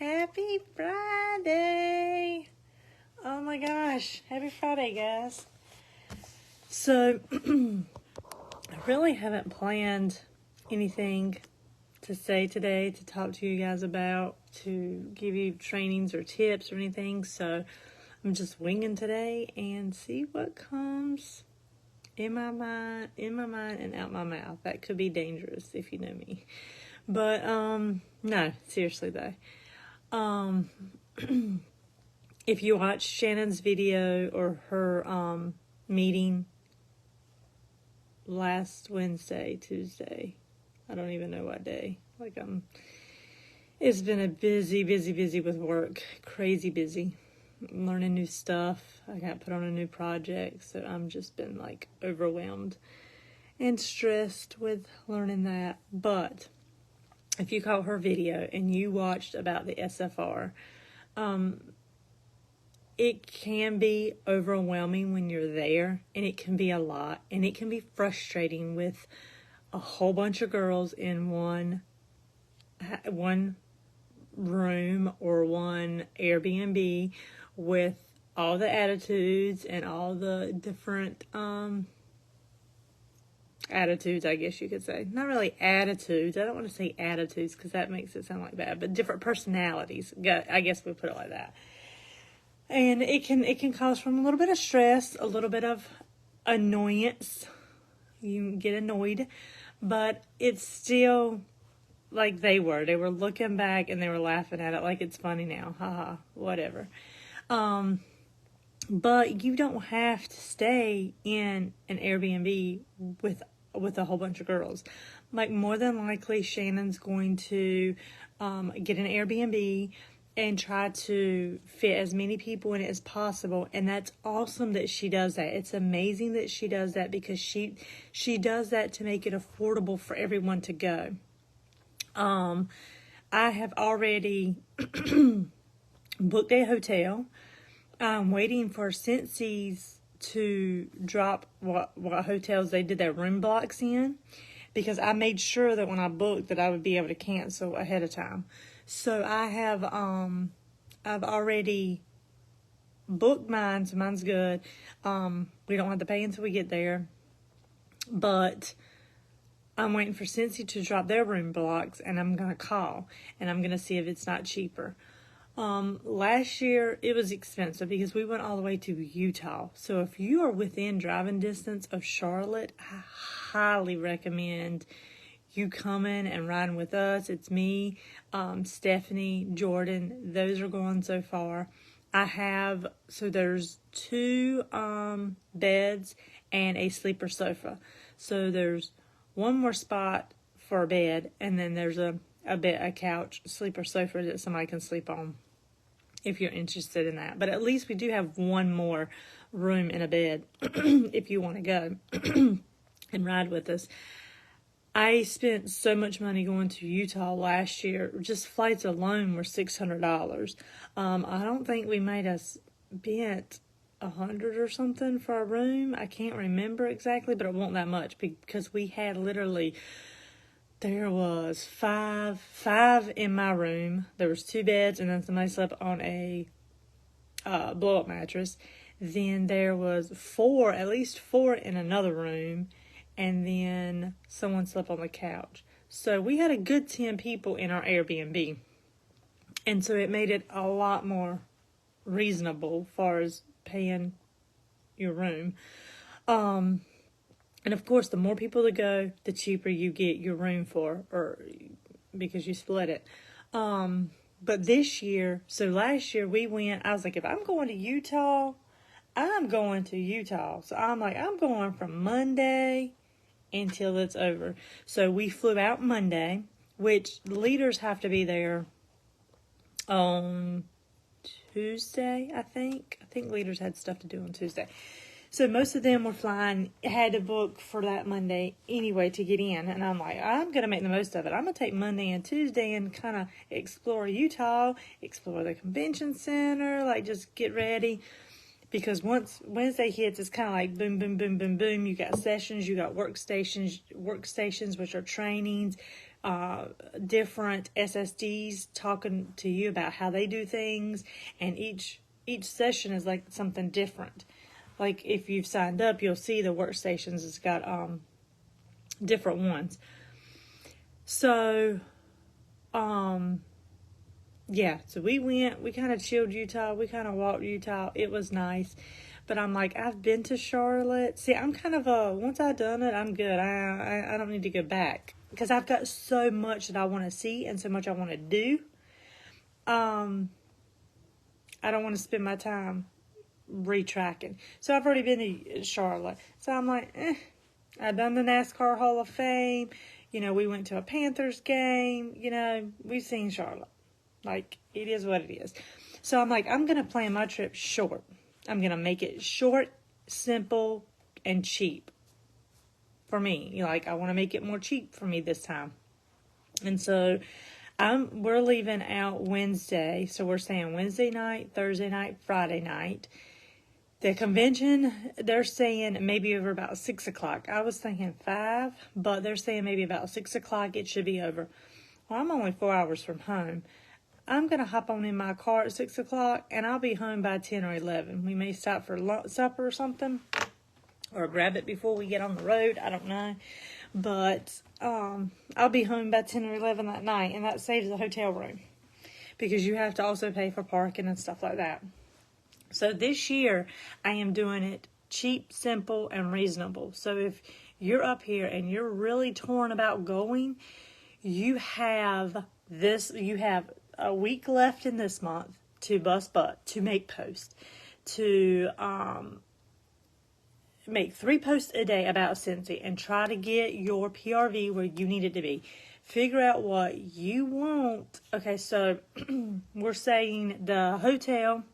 Happy Friday! Oh my gosh, happy Friday, guys. So, I really haven't planned anything to say today, to talk to you guys about, to give you trainings or tips or anything. So, I'm just winging today and see what comes in my mind and out my mouth. That could be dangerous if you know me. But, no, seriously though. If you watched Shannon's video or her, meeting last Tuesday, I don't even know what day. It's been a busy with work, crazy busy, learning new stuff. I got put on a new project, so I'm just been overwhelmed and stressed with learning that. But if you caught her video and you watched about the SFR, it can be overwhelming when you're there, and it can be a lot, and it can be frustrating with a whole bunch of girls in one room or one Airbnb with all the attitudes and all the different attitudes, I guess you could say. Not really attitudes. I don't want to say attitudes because that makes it sound like bad, but different personalities. I guess we put it like that. And it can cause from a little bit of stress, a little bit of annoyance. You get annoyed, but it's still like they were. They were looking back and they were laughing at it like it's funny now. Haha, whatever. But you don't have to stay in an Airbnb with a whole bunch of girls. More than likely, Shannon's going to get an Airbnb and try to fit as many people in it as possible. And that's awesome that she does that. It's amazing that she does that because she does that to make it affordable for everyone to go. I have already booked a hotel. I'm waiting for Cincy's to drop what hotels they did their room blocks in, because I made sure that when I booked that I would be able to cancel ahead of time. So I have I've already booked mine, so mine's good. We don't have to pay until we get there, but I'm waiting for Cincy to drop their room blocks, and I'm gonna call and I'm gonna see if it's not cheaper. Last year it was expensive because we went all the way to Utah. So if you are within driving distance of Charlotte, I highly recommend you coming and riding with us. It's me, Stephanie, Jordan. Those are going so far. There's 2 beds and a sleeper sofa. So there's one more spot for a bed, and then there's a couch, sleeper sofa that somebody can sleep on if you're interested in that. But at least we do have one more room in a bed if you want to go and ride with us. I spent so much money going to Utah last year. Just flights alone were $600. I don't think we might have spent $100 or something for a room. I can't remember exactly, but it wasn't that much because we had there was five in my room. There was 2 beds, and then somebody slept on a blow-up mattress. Then there was at least four in another room, and then someone slept on the couch. So we had a good 10 people in our Airbnb. And so it made it a lot more reasonable as far as paying your room. And of course, the more people that go, the cheaper you get your room because you split it. But this year, so last year we went, I was like, if I'm going to Utah, I'm going to Utah. So I'm like, I'm going from Monday until it's over. So we flew out Monday, which leaders have to be there on Tuesday, I think. I think leaders had stuff to do on Tuesday. So most of them were flying, had to book for that Monday anyway to get in. And I'm like, I'm going to make the most of it. I'm going to take Monday and Tuesday and kind of explore Utah, explore the convention center, just get ready. Because once Wednesday hits, it's kind of like boom, boom, boom, boom, boom. You got sessions, you got workstations, which are trainings, different SSDs talking to you about how they do things, and each session is like something different. Like if you've signed up, you'll see the workstations. It's got different ones. So, yeah. So we kind of chilled Utah. We kind of walked Utah. It was nice. But I'm like, I've been to Charlotte. See, I'm kind of once I've done it, I'm good. I don't need to go back. Because I've got so much that I want to see and so much I want to do. I don't want to spend my time retracking. So I've already been to Charlotte. So I'm like, I've done the NASCAR Hall of Fame. We went to a Panthers game. We've seen Charlotte. Like, it is what it is. So I'm like, I'm going to plan my trip short. I'm going to make it short, simple, and cheap for me. I want to make it more cheap for me this time. And so we're leaving out Wednesday. So we're saying Wednesday night, Thursday night, Friday night. The convention, they're saying maybe over about 6 o'clock. I was thinking 5, but they're saying maybe about 6 o'clock it should be over. Well, I'm only 4 hours from home. I'm going to hop on in my car at 6 o'clock, and I'll be home by 10 or 11. We may stop for supper or something, or grab it before we get on the road. I don't know. But I'll be home by 10 or 11 that night, and that saves the hotel room. Because you have to also pay for parking and stuff like that. So this year, I am doing it cheap, simple, and reasonable. So if you're up here and you're really torn about going, you have a week left in this month to bust butt, to make posts, to make 3 posts a day about Cincy and try to get your PRV where you need it to be. Figure out what you want. Okay, so we're saying the hotel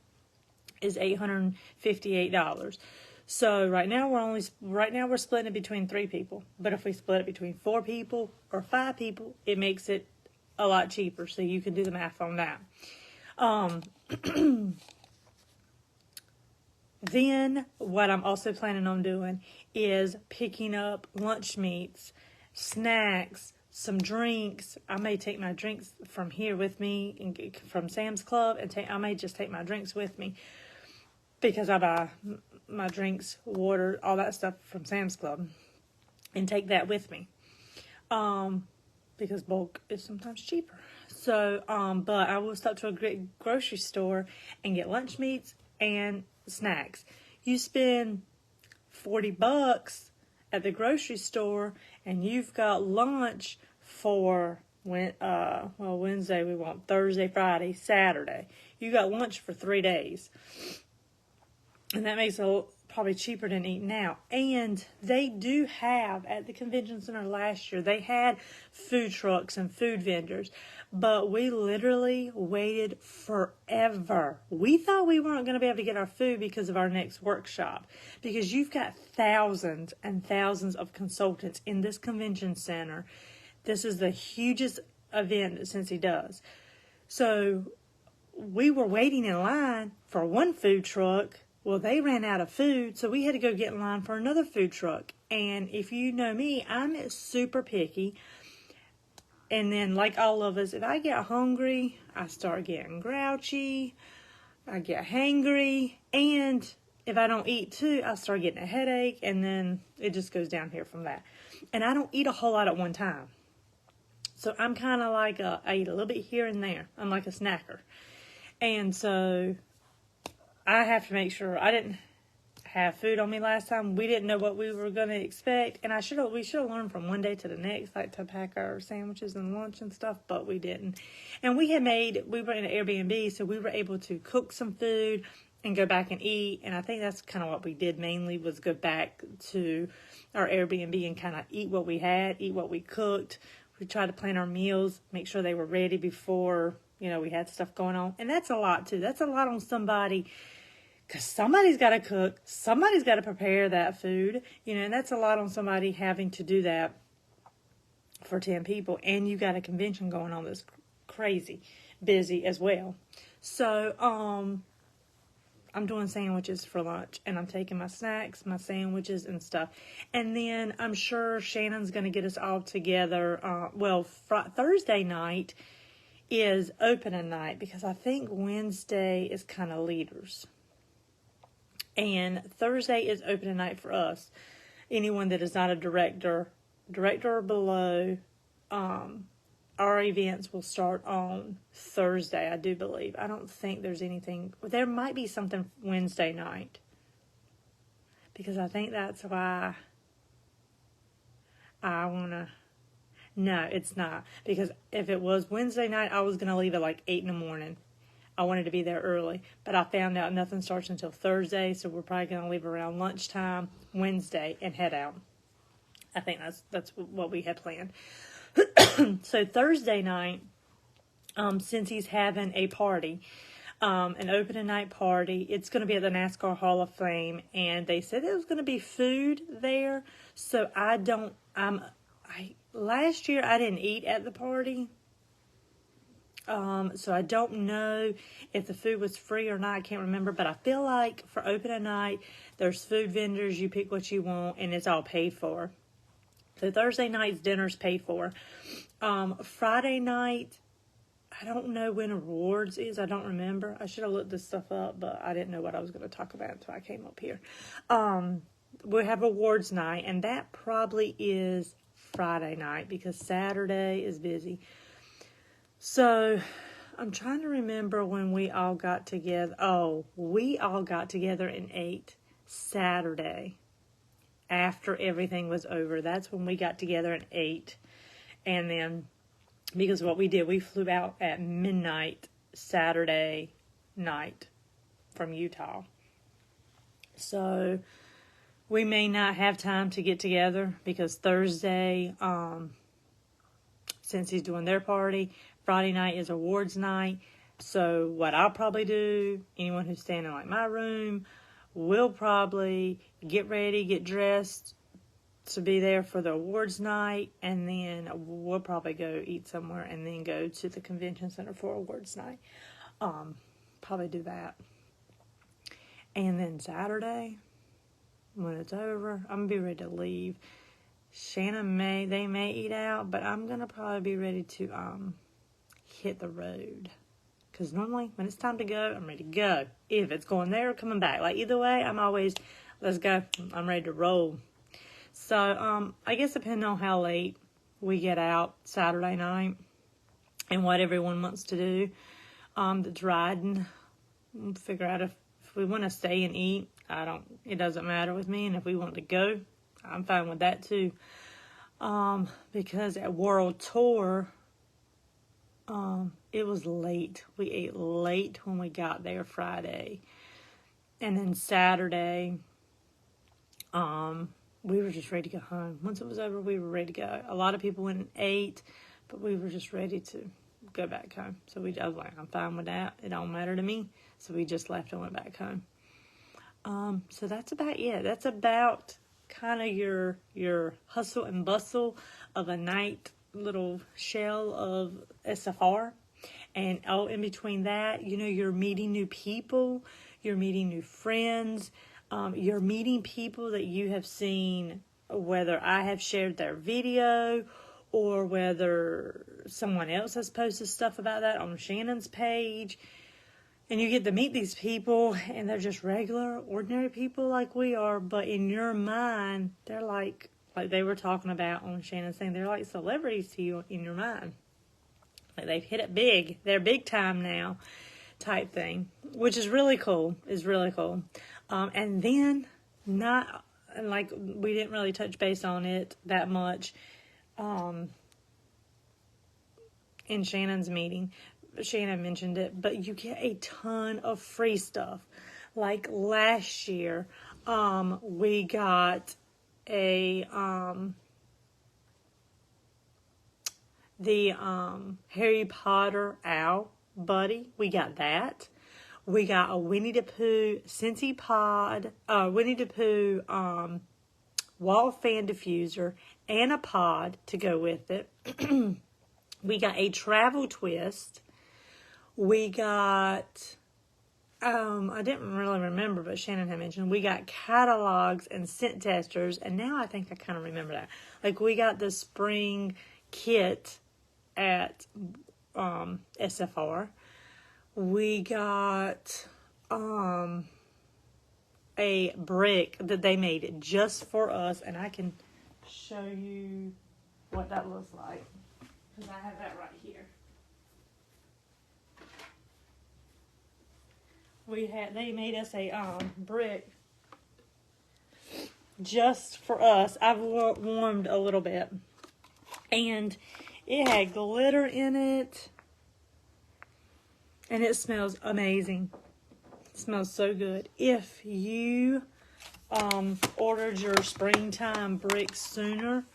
is $858. So right now we're splitting it between 3 people. But if we split it between 4 people or 5 people, it makes it a lot cheaper. So you can do the math on that. Then what I'm also planning on doing is picking up lunch meats, snacks, some drinks. I may take my drinks from here with me, and from Sam's Club, and I may just take my drinks with me because I buy my drinks, water, all that stuff from Sam's Club, and take that with me. Because bulk is sometimes cheaper. So, but I will stop to a great grocery store and get lunch meats and snacks. You spend $40 at the grocery store, and you've got lunch for Wednesday we want, Thursday, Friday, Saturday. You got lunch for 3 days, and that makes it probably cheaper than eating out. And they do have, at the convention center last year, they had food trucks and food vendors, but we literally waited forever. We thought we weren't going to be able to get our food because of our next workshop, because you've got thousands and thousands of consultants in this convention center. This is the hugest event that Cincy does. So we were waiting in line for one food truck. Well, they ran out of food, so we had to go get in line for another food truck. And if you know me, I'm super picky. And then, like all of us, if I get hungry, I start getting grouchy, I get hangry, and if I don't eat too, I start getting a headache, and then it just goes down here from that. And I don't eat a whole lot at one time. So I'm kind of like I eat a little bit here and there. I'm like a snacker. And so I have to make sure. I didn't have food on me last time. We didn't know what we were going to expect, and we should have learned from one day to the next, like to pack our sandwiches and lunch and stuff, but we didn't. And we were in an Airbnb, so we were able to cook some food and go back and eat. And I think that's kind of what we did mainly, was go back to our Airbnb and kind of eat what we had, eat what we cooked. We tried to plan our meals, make sure they were ready before, we had stuff going on. And that's a lot too. That's a lot on somebody, because somebody's got to cook, somebody's got to prepare that food, and that's a lot on somebody having to do that for 10 people. And you got a convention going on that's crazy busy as well. So, I'm I'm doing sandwiches for lunch, and I'm taking my snacks, my sandwiches, and stuff. And then I'm sure Shannon's going to get us all together. Thursday night is opening night, because I think Wednesday is kind of leaders. And Thursday is opening night for us. Anyone that is not a director or below, our events will start on Thursday, I do believe. I don't think there's anything. There might be something Wednesday night, because I think that's why I want to. No, it's not. Because if it was Wednesday night, I was going to leave at like 8 in the morning. I wanted to be there early. But I found out nothing starts until Thursday, so we're probably going to leave around lunchtime Wednesday and head out. I think that's what we had planned. So Thursday night, since he's having a party, an opening night party, it's going to be at the NASCAR Hall of Fame, and they said there was going to be food there. So last year I didn't eat at the party, so I don't know if the food was free or not. I can't remember, but I feel like for opening night, there's food vendors. You pick what you want, and it's all paid for. So Thursday night's dinner's paid for. Friday night, I don't know when awards is. I don't remember. I should have looked this stuff up, but I didn't know what I was going to talk about until I came up here. We'll have awards night, and that probably is Friday night, because Saturday is busy. So I'm trying to remember when we all got together. Oh, we all got together and ate Saturday after everything was over. That's when we got together and ate. And then, because what we did, we flew out at midnight Saturday night from Utah. So we may not have time to get together, because Thursday, since he's doing their party, Friday night is awards night. So what I'll probably do, anyone who's staying in like my room, will probably get ready, get dressed to be there for the awards night, and then we'll probably go eat somewhere and then go to the convention center for awards night. Probably do that. And then Saturday, when it's over, I'm going to be ready to leave. Shannon they may eat out, but I'm going to probably be ready to hit the road. Because normally, when it's time to go, I'm ready to go. If it's going there or coming back. Like, either way, I'm always, let's go. I'm ready to roll. So, I guess depending on how late we get out Saturday night and what everyone wants to do that's riding, we'll figure out if we want to stay and eat. It doesn't matter with me. And if we want to go, I'm fine with that too. Because at World Tour, it was late. We ate late when we got there Friday. And then Saturday, we were just ready to go home. Once it was over, we were ready to go. A lot of people went and ate, but we were just ready to go back home. So I was like, I'm fine with that. It don't matter to me. So we just left and went back home. So that's about it. That's about kind of your hustle and bustle of a night little shell of SFR. And in between that, you're meeting new people, you're meeting new friends, you're meeting people that you have seen, whether I have shared their video or whether someone else has posted stuff about that on Shannon's page. And you get to meet these people, and they're just regular, ordinary people like we are, but in your mind, they're like they were talking about on Shannon's thing, they're like celebrities to you in your mind. Like they've hit it big. They're big time now type thing, which is really cool. And then we didn't really touch base on it that much in Shannon's meeting. Shannon mentioned it, but you get a ton of free stuff. Like last year, we got the Harry Potter owl buddy. We got that. We got a Winnie the Pooh Scentsy pod, Winnie the Pooh wall fan diffuser, and a pod to go with it. We got a travel twist. We got I didn't really remember, but Shannon had mentioned we got catalogs and scent testers, and now I think I kind of remember that. Like, we got the spring kit at SFR. We got a brick that they made just for us, and I can show you what that looks like because I have that right here. They made us a brick just for us. I've warmed a little bit, and it had glitter in it, and it smells amazing. It smells so good. If you ordered your springtime bricks sooner,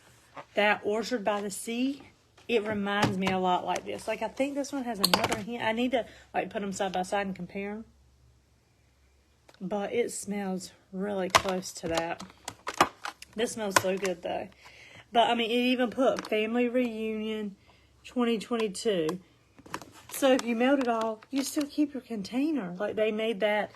that Orchard by the Sea, it reminds me a lot like this. Like, I think this one has another hint. I need to like put them side by side and compare them. But it smells really close to that. This smells so good, though. But, I mean, it even put Family Reunion 2022. So, if you melt it all, you still keep your container. Like, they made that,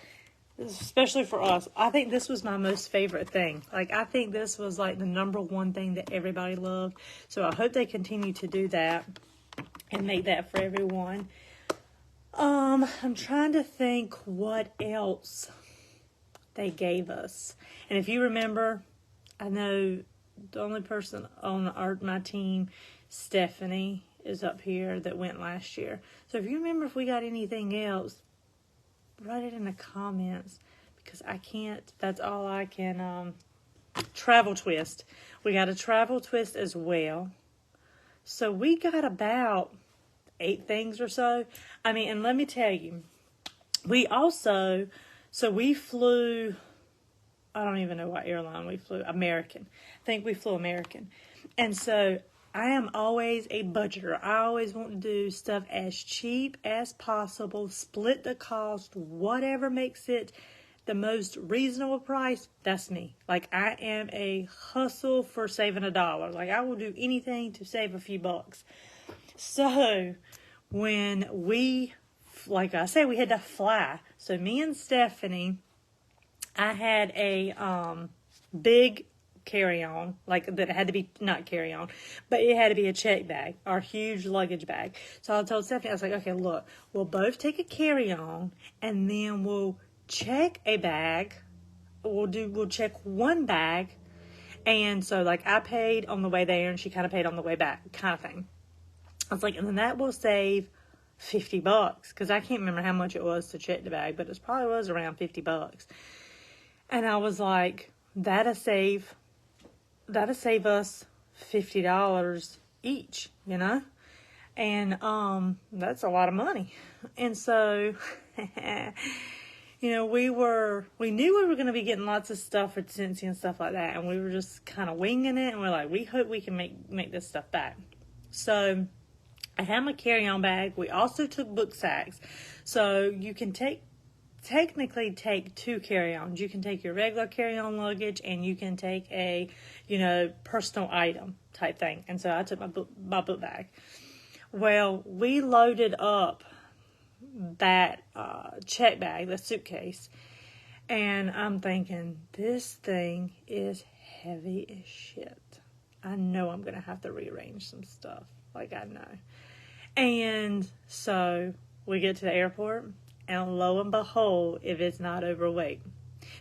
especially for us. I think this was my most favorite thing. Like, I think this was, like, the number one thing that everybody loved. So, I hope they continue to do that and make that for everyone. I'm trying to think what else they gave us. And if you remember, I know the only person on my team, Stephanie, is up here that went last year. So if you remember if we got anything else, write it in the comments because I can't, that's all I can. Travel twist. We got a travel twist as well. So we got about 8 things or so. I mean, and let me tell you, we flew, I don't even know what airline we flew, American. I think we flew American. And so I am always a budgeter. I always want to do stuff as cheap as possible, split the cost, whatever makes it the most reasonable price. That's me. Like, I am a hustle for saving $1. Like, I will do anything to save a few bucks. So when we, like I said, we had to fly. So me and Stephanie, I had a big carry-on, like that had to be, not carry-on, but it had to be a check bag, our huge luggage bag. So I told Stephanie, I was like, okay, look, we'll both take a carry-on and then we'll check a bag. We'll check one bag. And so like I paid on the way there and she kind of paid on the way back, kind of thing. I was like, and then that will save $50 because I can't remember how much it was to check the bag, but it probably was around $50. And I was like, that'll save us $50 each, you know? And that's a lot of money. And so you know, we knew we were going to be getting lots of stuff for Cincy and stuff like that, and we were just kind of winging it, and we're like, we hope we can make this stuff back. So I had my carry-on bag. We also took book sacks. So you can technically take 2 carry-ons. You can take your regular carry-on luggage, and you can take a, you know, personal item type thing. And so I took my book bag. Well, we loaded up that check bag, the suitcase, and I'm thinking, this thing is heavy as shit. I know I'm going to have to rearrange some stuff. Like, I know. And so we get to the airport, and lo and behold, if it's not overweight.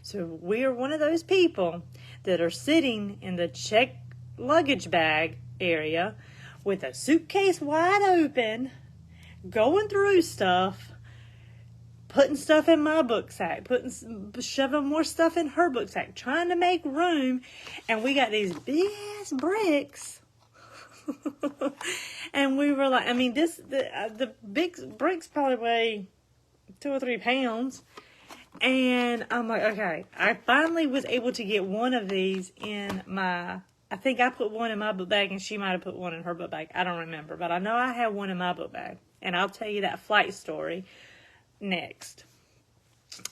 So we are one of those people that are sitting in the check luggage bag area with a suitcase wide open, going through stuff, putting stuff in my book sack, shoving more stuff in her book sack, trying to make room, and we got these big ass bricks. And we were like, I mean, the big bricks probably weigh 2 or 3 pounds. And I'm like, okay, I finally was able to get one of these in I think I put one in my book bag and she might have put one in her book bag. I don't remember, but I know I had one in my book bag. And I'll tell you that flight story next.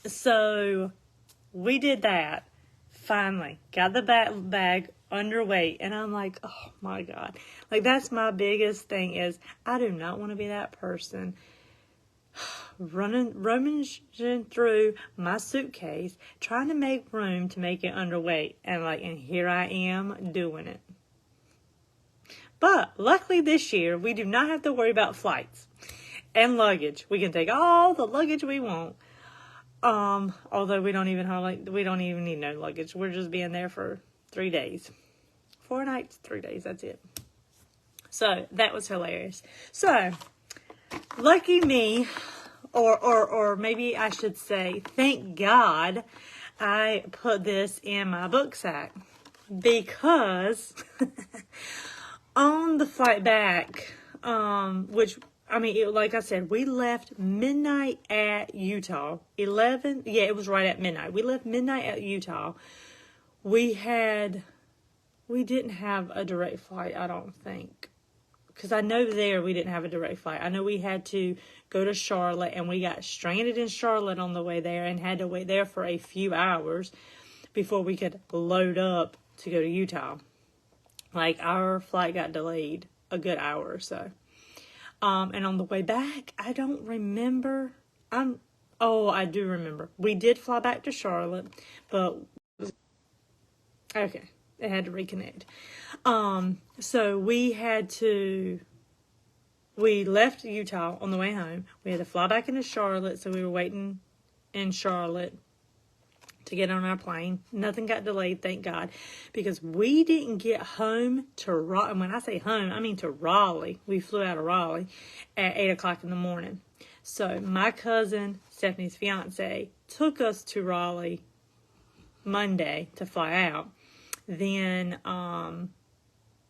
So we did that. Finally got the bag underweight, and I'm like, oh my God. Like, that's my biggest thing is I do not want to be that person rummaging through my suitcase, trying to make room to make it underweight. And here I am doing it. But luckily this year, we do not have to worry about flights and luggage. We can take all the luggage we want. Although we don't even need no luggage. We're just being there for 3 days. 4 nights, 3 days, that's it. So that was hilarious. So lucky me, or maybe I should say, thank God I put this in my book sack, because on the flight back, like I said, we left midnight at Utah. It was right at midnight. We left midnight at Utah. We didn't have a direct flight, I don't think. Because I know there we didn't have a direct flight. I know we had to go to Charlotte, and we got stranded in Charlotte on the way there and had to wait there for a few hours before we could load up to go to Utah. Like, our flight got delayed a good hour or so. And on the way back, I don't remember. I do remember. We did fly back to Charlotte, but okay, it had to reconnect. So we left Utah on the way home. We had to fly back into Charlotte, so we were waiting in Charlotte to get on our plane. Nothing got delayed, thank God, because we didn't get home to Raleigh. When I say home, I mean to Raleigh. We flew out of Raleigh at 8 o'clock in the morning. So my cousin, Stephanie's fiance, took us to Raleigh Monday to fly out. Then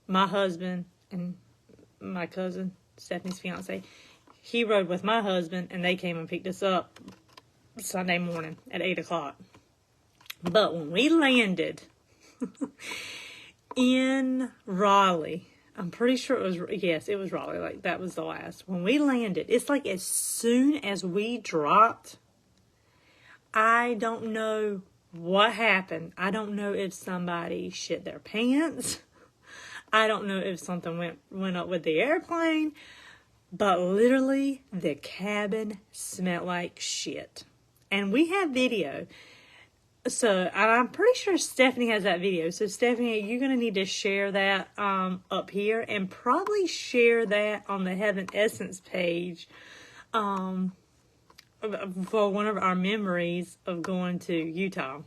my husband and my cousin, Stephanie's fiance, he rode with my husband, and they came and picked us up Sunday morning at 8 o'clock. But when we landed in Raleigh, I'm pretty sure it was Raleigh. Like, that was the last. When we landed, it's like as soon as we dropped, I don't know what happened. I don't know if somebody shit their pants. I don't know if something went up with the airplane. But literally, the cabin smelled like shit. And we have video. So, I'm pretty sure Stephanie has that video. So, Stephanie, you're going to need to share that up here, and probably share that on the Heaven Essence page for one of our memories of going to Utah.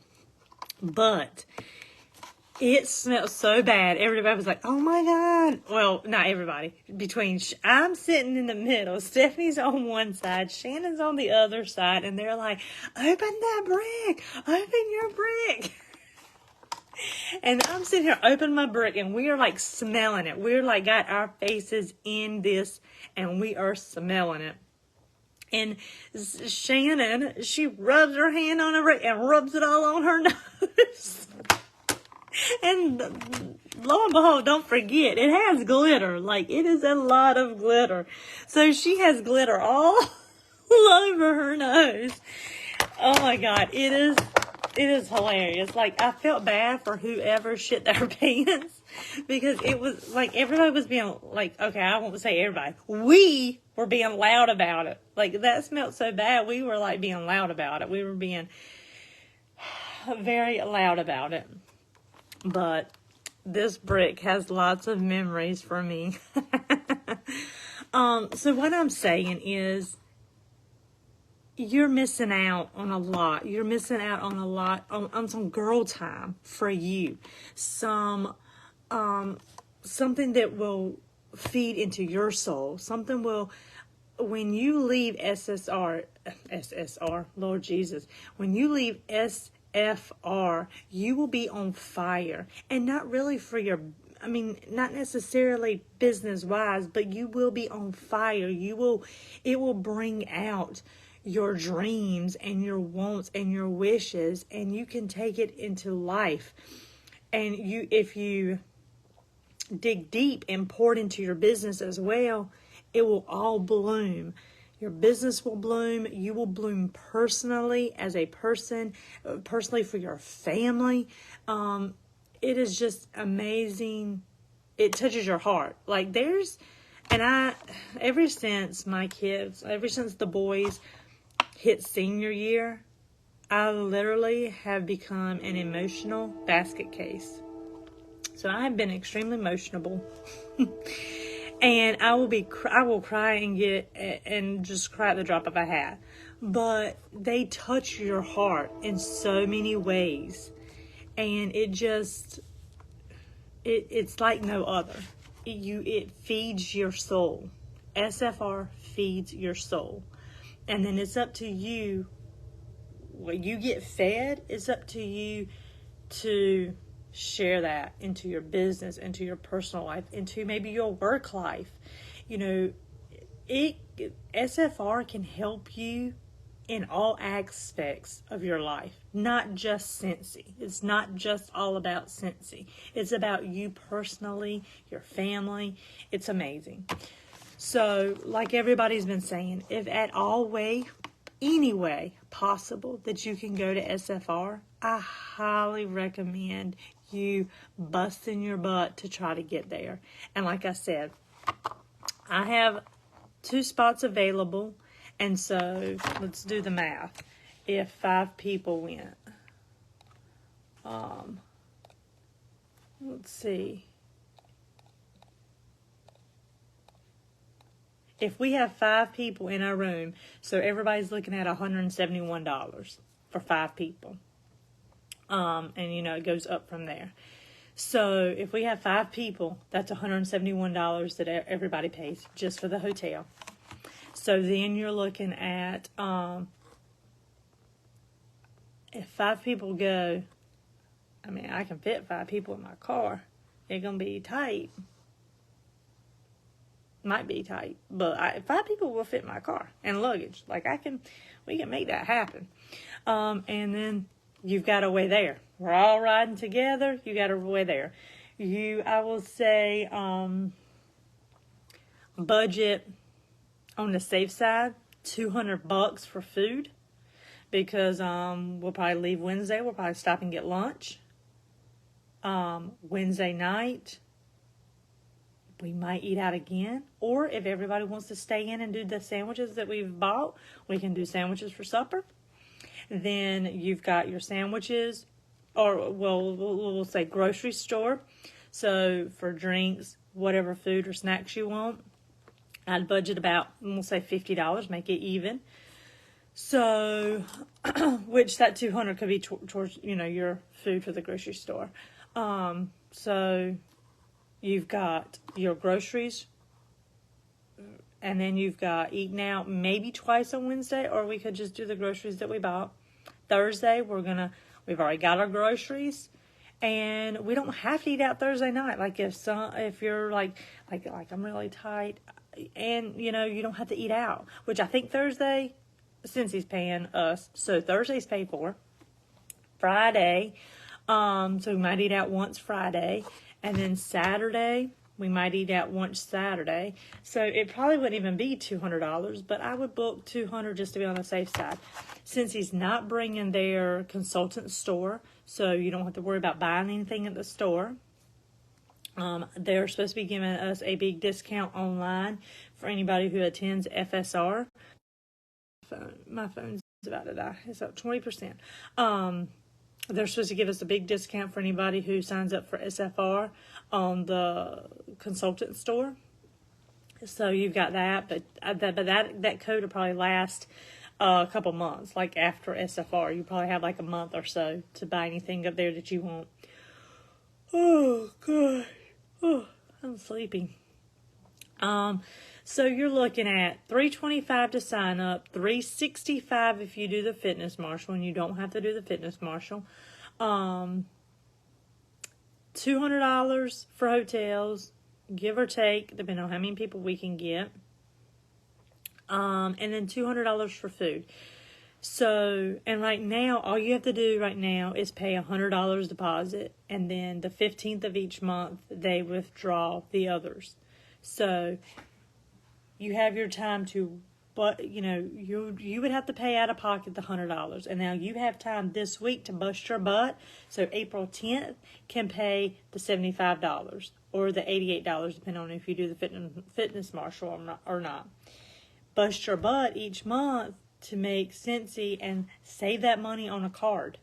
But it smelled so bad. Everybody was like, oh my God. Well, not everybody. I'm sitting in the middle. Stephanie's on one side. Shannon's on the other side. And they're like, open that brick. Open your brick. And I'm sitting here, open my brick. And we are like smelling it. We're like got our faces in this. And we are smelling it. And Shannon, she rubs her hand on her brick and rubs it all on her nose. And lo and behold, don't forget, it has glitter. Like, it is a lot of glitter. So she has glitter all over her nose. Oh my God, it is hilarious. Like, I felt bad for whoever shit their pants, because it was like everybody was being like, okay, I won't say everybody. We were being loud about it. Like, that smelled so bad. We were like being loud about it. We were being very loud about it. But this brick has lots of memories for me. So what I'm saying is, you're missing out on a lot. You're missing out on a lot on some girl time for you. Something that will feed into your soul. When you leave SFR, Lord Jesus, when you leave SFR, you will be on fire. And not really not necessarily business-wise, but you will be on fire. It will bring out your dreams and your wants and your wishes, and you can take it into life. And if you dig deep and pour it into your business as well, it will all bloom. Your business will bloom. You will bloom personally as a person, personally for your family. It is just amazing. It touches your heart. Like, And ever since the boys hit senior year, I literally have become an emotional basket case. So I have been extremely emotional. And I will cry and just cry at the drop of a hat. But they touch your heart in so many ways. And it's like no other. It feeds your soul. SFR feeds your soul. And then it's up to you. When you get fed, it's up to you to share that into your business, into your personal life, into maybe your work life. SFR can help you in all aspects of your life, not just Cincy. It's not just all about Cincy. It's about you personally, your family. It's amazing. So, like everybody's been saying, if at any way possible that you can go to SFR, I highly recommend you busting your butt to try to get there. And like I said, I have 2 spots available, and so let's do the math. If 5 people went, let's see. If we have 5 people in our room, so everybody's looking at $171 for 5 people. And it goes up from there. So if we have 5 people, that's $171 that everybody pays just for the hotel. So then you're looking at, if 5 people go, I can fit 5 people in my car. It's going to be tight. Might be tight, but 5 people will fit my car and luggage. We can make that happen. And then you've got a way there. We're all riding together. You got a way there. I will say, budget on the safe side, $200 for food, because we'll probably leave Wednesday. We'll probably stop and get lunch. Wednesday night, we might eat out again. Or if everybody wants to stay in and do the sandwiches that we've bought, we can do sandwiches for supper. Then you've got your sandwiches, or we'll say grocery store. So for drinks, whatever food or snacks you want, I'd budget about, we'll say $50, make it even. So, which that $200 could be towards, your food for the grocery store. So you've got your groceries, and then you've got eating out maybe twice on Wednesday, or we could just do the groceries that we bought. Thursday, we've already got our groceries, and we don't have to eat out Thursday night. Like if you're like I'm really tight, and you don't have to eat out, which I think Thursday, since he's paying us, so Thursday's paid for. Friday, so we might eat out once Friday, and then Saturday, we might eat out once Saturday. So it probably wouldn't even be $200, but I would book $200 just to be on the safe side. Since he's not bringing their consultant store, so you don't have to worry about buying anything at the store. They're supposed to be giving us a big discount online for anybody who attends FSR. My phone's about to die. It's up 20%. They're supposed to give us a big discount for anybody who signs up for SFR on the consultant store. So you've got that, but that code will probably last a couple months. Like after SFR, you probably have like a month or so to buy anything up there that you want. Oh God, I'm sleepy. So you're looking at $325 to sign up, $365 if you do the fitness marshal, and you don't have to do the fitness marshal. $200 for hotels, give or take, depending on how many people we can get. And then $200 for food. So, and right now, all you have to do right now is pay $100 deposit, and then the 15th of each month, they withdraw the others. So, you have your time to but you would have to pay out of pocket the $100. And now you have time this week to bust your butt. So April 10th can pay the $75 or the $88, depending on if you do the fitness marshal or not. Bust your butt each month to make Cincy and save that money on a card.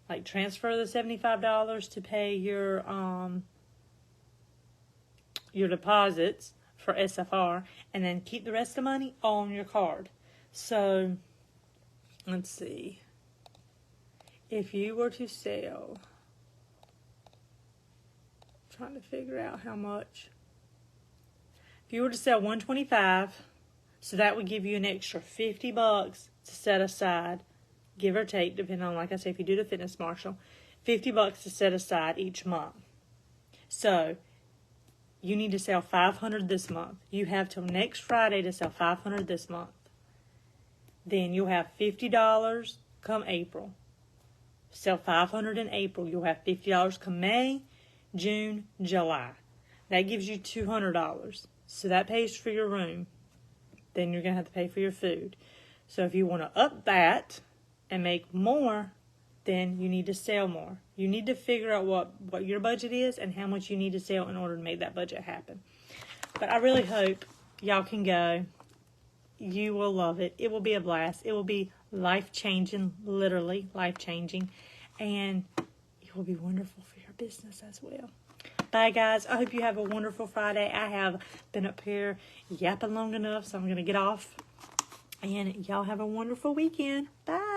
Like transfer the $75 to pay your deposits for SFR, and then keep the rest of the money on your card. So, let's see. If you were to sell, trying to figure out how much. If you were to sell 125, so that would give you an extra $50 to set aside, give or take, depending on, like I say, if you do the fitness marshal, $50 to set aside each month. So, you need to sell 500 this month. You have till next Friday to sell 500 this month. Then you'll have $50 come April. Sell 500 in April. You'll have $50 come May, June, July. That gives you $200. So that pays for your room. Then you're going to have to pay for your food. So if you want to up that and make more, then you need to sell more. You need to figure out what your budget is and how much you need to sell in order to make that budget happen. But I really hope y'all can go. You will love it. It will be a blast. It will be life-changing, literally life-changing. And it will be wonderful for your business as well. Bye, guys. I hope you have a wonderful Friday. I have been up here yapping long enough, so I'm going to get off. And y'all have a wonderful weekend. Bye.